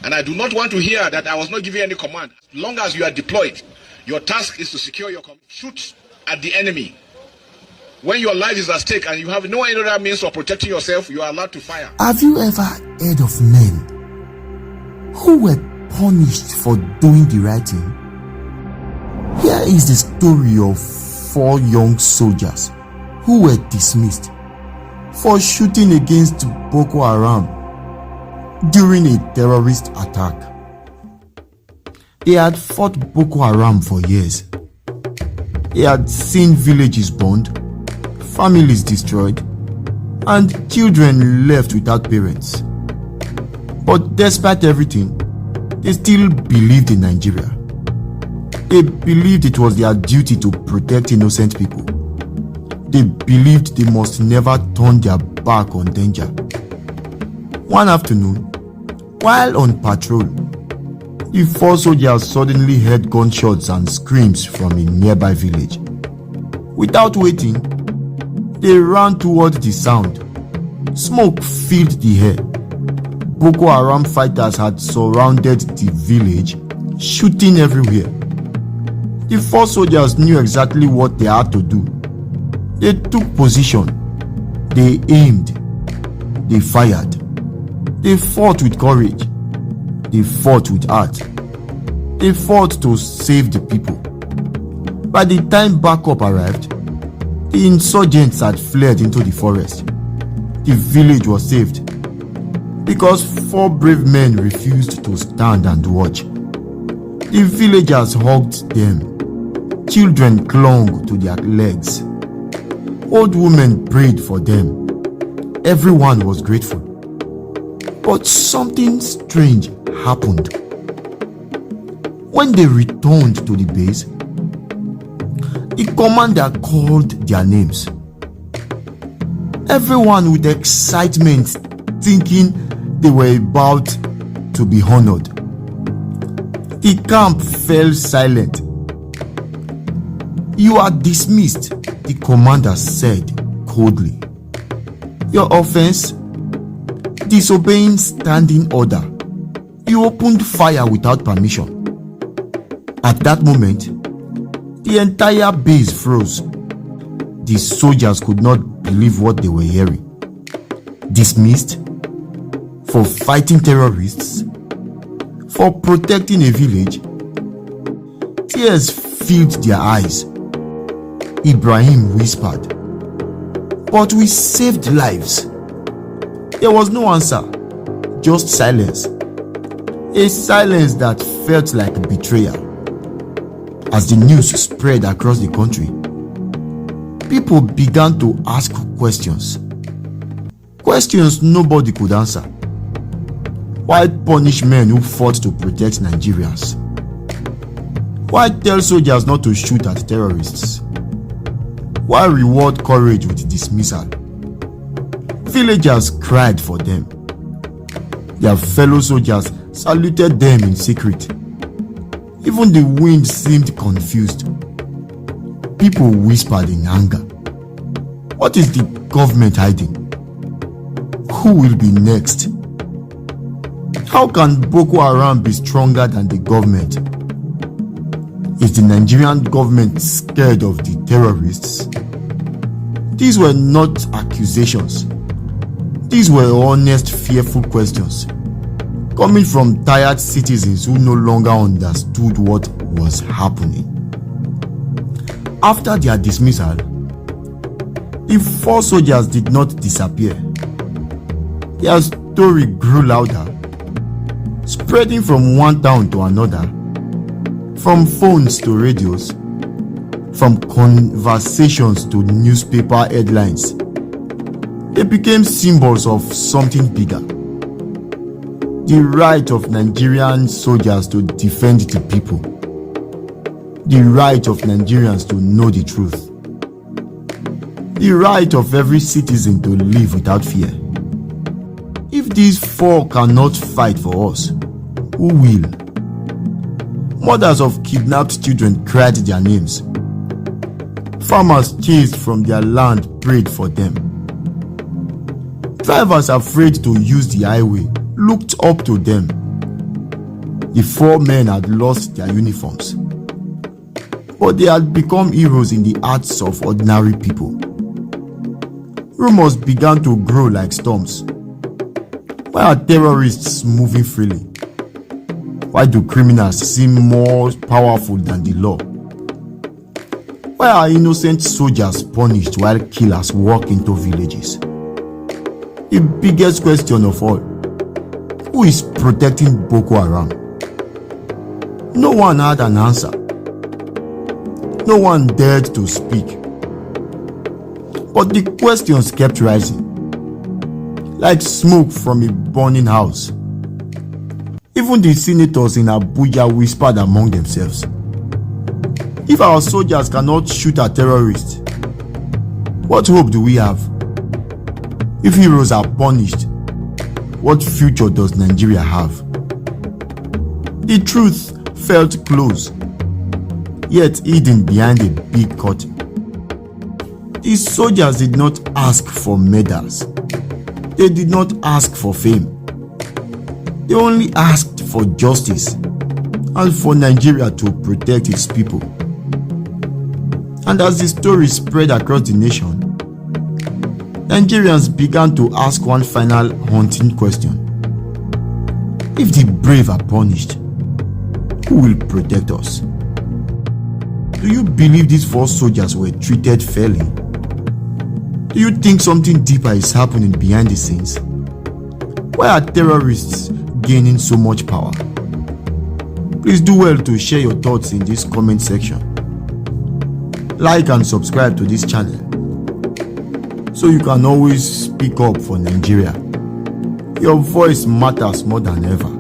And I do not want to hear that I was not giving any command. As long as you are deployed, your task is to secure your command. Shoot at the enemy. When your life is at stake and you have no other means of protecting yourself, you are allowed to fire. Have you ever heard of men who were punished for doing the right thing? Here is the story of 4 young soldiers who were dismissed for shooting against Boko Haram during a terrorist attack. They had fought Boko Haram for years. They had seen villages burned, families destroyed, and children left without parents. But despite everything, they still believed in Nigeria. They believed it was their duty to protect innocent people. They believed they must never turn their back on danger. One afternoon, while on patrol, the 4 soldiers suddenly heard gunshots and screams from a nearby village. Without waiting, they ran toward the sound. Smoke filled the air. Boko Haram fighters had surrounded the village, shooting everywhere. The 4 soldiers knew exactly what they had to do. They took position. They aimed. They fired. They fought with courage. They fought with heart. They fought to save the people. By the time backup arrived, the insurgents had fled into the forest. The village was saved because 4 brave men refused to stand and watch. The villagers hugged them. Children clung to their legs. Old women prayed for them. Everyone was grateful. But something strange happened. When they returned to the base, the commander called their names. Everyone with excitement, thinking they were about to be honored. The camp fell silent. "You are dismissed," the commander said coldly. "Your offense? Disobeying standing order. You opened fire without permission." At that moment, the entire base froze. The soldiers could not believe what they were hearing. Dismissed? For fighting terrorists? For protecting a village? Tears filled their eyes. Ibrahim whispered, "But we saved lives." There was no answer, just silence. A silence that felt like betrayal. As the news spread across the country, people began to ask questions. Questions nobody could answer. Why punish men who fought to protect Nigerians? Why tell soldiers not to shoot at terrorists? Why reward courage with dismissal? Villagers cried for them. Their fellow soldiers saluted them in secret. Even the wind seemed confused. People whispered in anger. What is the government hiding? Who will be next? How can Boko Haram be stronger than the government? Is the Nigerian government scared of the terrorists? These were not accusations. These were honest, fearful questions, coming from tired citizens who no longer understood what was happening. After their dismissal, the 4 soldiers did not disappear. Their story grew louder, spreading from one town to another, from phones to radios, from conversations to newspaper headlines. They became symbols of something bigger. The right of Nigerian soldiers to defend the people. The right of Nigerians to know the truth. The right of every citizen to live without fear. If these 4 cannot fight for us, who will? Mothers of kidnapped children cried their names. Farmers chased from their land prayed for them. Drivers afraid to use the highway looked up to them. The 4 men had lost their uniforms, but they had become heroes in the hearts of ordinary people. Rumors began to grow like storms. Why are terrorists moving freely? Why do criminals seem more powerful than the law? Why are innocent soldiers punished while killers walk into villages? The biggest question of all: who is protecting Boko Haram? No one had an answer. No one dared to speak. But the questions kept rising, like smoke from a burning house. Even the senators in Abuja whispered among themselves, if our soldiers cannot shoot at terrorists, what hope do we have? If heroes are punished, what future does Nigeria have? The truth felt close, yet hidden behind a big curtain. These soldiers did not ask for medals. They did not ask for fame. They only asked for justice and for Nigeria to protect its people. And as the story spread across the nation, Nigerians began to ask one final haunting question: if the brave are punished, who will protect us? Do you believe these 4 soldiers were treated fairly? Do you think something deeper is happening behind the scenes? Why are terrorists gaining so much power? Please do well to share your thoughts in this comment section. Like and subscribe to this channel so you can always speak up for Nigeria. Your voice matters more than ever.